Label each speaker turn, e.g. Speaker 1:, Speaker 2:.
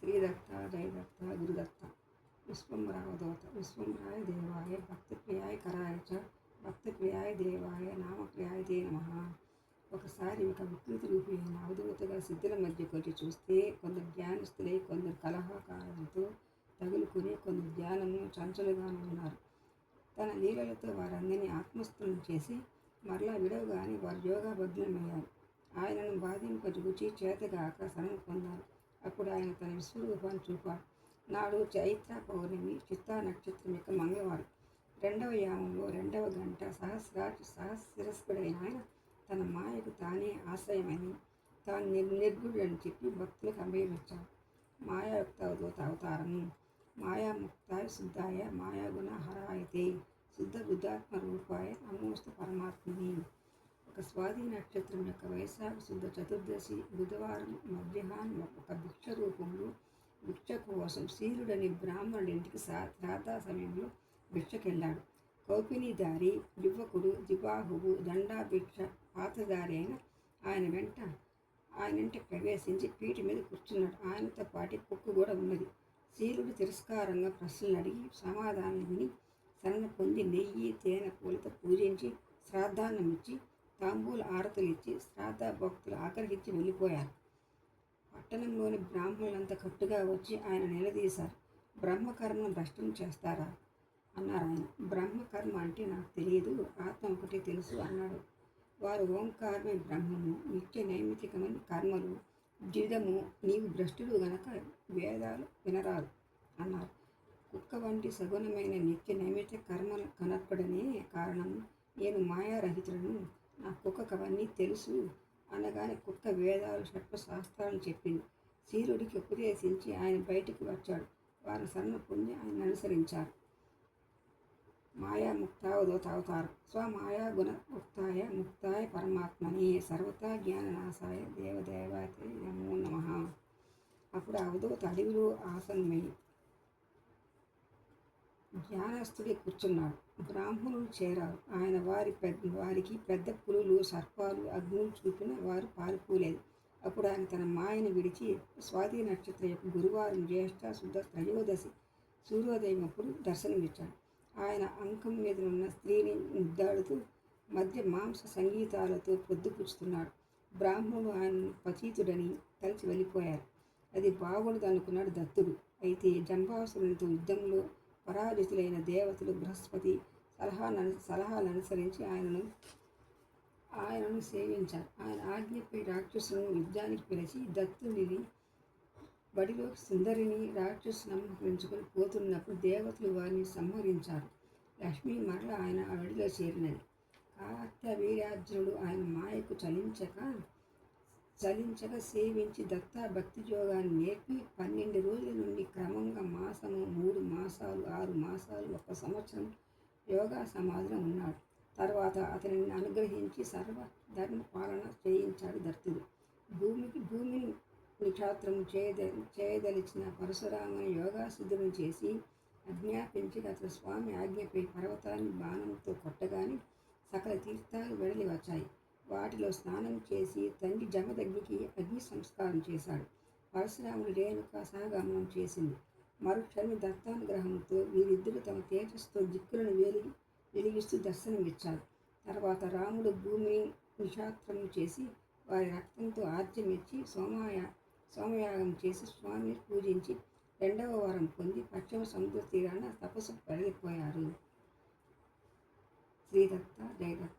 Speaker 1: శ్రీదత్త జయదత్త గురుదత్త విశ్వంరావదోత విశ్వంరాయ దేవాయ భక్తిప్రియాయ కరాయ చ భక్తిప్రియాయ దేవాయ నామప్రియాయ తే నమః. ఒకసారి ఒక వికృతి రూపి అయిన అవధూతగా సిద్ధుల మధ్యకు వచ్చి చూస్తే కొందరు ధ్యానస్తులై కొందరు కలహకారంతో తగులుకుని కొందరు ధ్యానము చంచలుగాను ఉన్నారు. తన లీలలతో వారందరినీ ఆత్మస్థులను చేసి మరలా విడవగానే వారు యోగాబద్ధులమయ్యారు. ఆయనను బాధింపజూచి చేతగాక శరణు పొందారు. అప్పుడు ఆయన తన విశ్వరూపాన్ని చూపాడు. నాడు చైత్ర పౌర్ణమి చిత్తా నక్షత్రం యొక్క మంగళవారం 2వ యామంలో 2వ గంట సహస్రశిరస్కుడైన ఆయన తన మాయకు తానే ఆశ్రయమని తాను నిర్గుడు అని చెప్పి భక్తులకు అభయమిచ్చాడు. మాయాయుక్త అవతారము మాయాముక్తాయ శుద్ధాయ మాయాగుణ హరాయతే శుద్ధ బుద్ధాత్మ రూపాయ నమోస్తు పరమాత్మని. ఒక స్వాతి నక్షత్రం యొక్క వైశాఖ శుద్ధ చతుర్దశి బుధవారం మధ్యాహ్నం ఒక భిక్ష రూపంలో భిక్ష కోసం శీలుడని బ్రాహ్మణుడి ఇంటికి శ్రాద్ధ సమయంలో భిక్షకెళ్ళాడు. కౌపినిదారి యువకుడు దిబాహువు దండాభిక్ష పాత్రధారి అయిన ఆయన వెంట ప్రవేశించి పీటి మీద కూర్చున్నాడు. ఆయనతో పాటు కుక్క కూడా ఉన్నది. శీలుడు తిరస్కారంగా ప్రశ్నలు అడిగి సమాధానం విని శరణ పొంది నెయ్యి తేనె పూలతో పూజించి శ్రాద్ధాన్నమిచ్చి తాంబూల ఆరతులు ఇచ్చి శ్రాద్ధ భక్తులు ఆకర్షించి వెళ్ళిపోయారు. పట్టణంలోని బ్రాహ్మణులంతా కట్టుగా వచ్చి ఆయన నిలదీశారు. బ్రహ్మకర్మను భ్రష్టం చేస్తారా అన్నారు ఆయన. బ్రహ్మకర్మ అంటే నాకు తెలియదు, ఆత్మ ఒకటి తెలుసు అన్నాడు. వారు ఓంకారమే బ్రహ్మము, నిత్య నైమితికమైన కర్మలు జీవితము, నీవు భ్రష్టుడు గనక వేదాలు వినరాదు అన్నారు. కుక్క వంటి సగుణమైన నిత్య నైమితిక కర్మలు కనపడనే కారణం నేను మాయారహితులను, నా కుక్కకు అవన్నీ తెలుసు అనగానే కుక్క వేదాలు షట్పశాస్త్రాలను చెప్పింది. శీలుడికి ఉపదేశించి ఆయన బయటికి వచ్చాడు. వారి శరణ పొంది ఆయన అనుసరించారు. మాయాముక్తావధూత అవతారం స్వమాయా గుణ ముక్తాయ ముక్తాయ పరమాత్మని సర్వతా జ్ఞాననాశాయ దేవదేవాయ నమో నమః. అప్పుడు అవధూత అడవిలో ఆసనమై ధ్యానస్థుడి కూర్చున్నాడు. బ్రాహ్మణులు చేరారు. ఆయన వారికి పెద్ద పులులు సర్పాలు అగ్నులు చూపిన వారు పారిపోలేదు. అప్పుడు ఆయన తన మాయను విడిచి స్వాతి నక్షత్రం యొక్క గురువారం జ్యేష్ఠ శుద్ధ త్రయోదశి సూర్యోదయం అప్పుడు దర్శనమిచ్చాడు. ఆయన అంకం మీద ఉన్న స్త్రీని ముద్దాడుతూ మధ్య మాంస సంగీతాలతో పొద్దుపుచ్చుతున్నాడు. బ్రాహ్మణుడు ఆయన పతీతుడని తలచి వెళ్ళిపోయారు. అది బాగుండదు అనుకున్నాడు దత్తుడు. అయితే జంబాసురునితో యుద్ధంలో పరాజితులైన దేవతలు బృహస్పతి సలహాలను అనుసరించి ఆయనను సేవించారు. ఆయన ఆజ్ఞపై రాక్షసులను యుద్ధానికి పిలిచి దత్తుడిని బడిలోకి సుందరిని రాక్షసును సంహరించుకొని పోతున్నప్పుడు దేవతలు వారిని సంహరించారు. లక్ష్మి మరల ఆయన బడిలో చేరినది. కార్తవీర్యార్జునుడు ఆయన మాయకు చలించక సేవించి దత్తా భక్తి యోగాన్ని నేర్పి 12 రోజుల నుండి క్రమంగా మాసము 3 మాసాలు 6 మాసాలు 1 సంవత్సరం యోగా సమాధిలో ఉన్నాడు. తర్వాత అతనిని అనుగ్రహించి సర్వ ధర్మ పాలన చేయించాడు దత్తుడు. భూమిని నిక్షాత్రము చేయదలిచిన పరశురాముని యోగా సిద్ధులను చేసి ఆజ్ఞాపించి అతని స్వామి ఆజ్ఞపై పర్వతాన్ని బాణంతో కొట్టగానే సకల తీర్థాలు వెడలి వచ్చాయి. వాటిలో స్నానం చేసి తండ్రి జమదగ్నికి అగ్ని సంస్కారం చేశాడు. పరశురాముడు రేణుక సహగమనం చేసింది. మరుక్షణం దత్తానుగ్రహంతో వీరిద్దరూ తమ తేజస్సుతో దిక్కులను వెలిగిస్తూ దర్శనమిచ్చారు. తర్వాత రాముడు భూమిని నిక్షాత్రం చేసి వారి రక్తంతో ఆర్జ్యమిచ్చి సోమయాగం చేసి స్వామిని పూజించి 2వ వరం పొంది పశ్చిమ సముద్ర తీరాన తపస్సు వెళ్ళిపోయారు. శ్రీదత్త జయదత్త.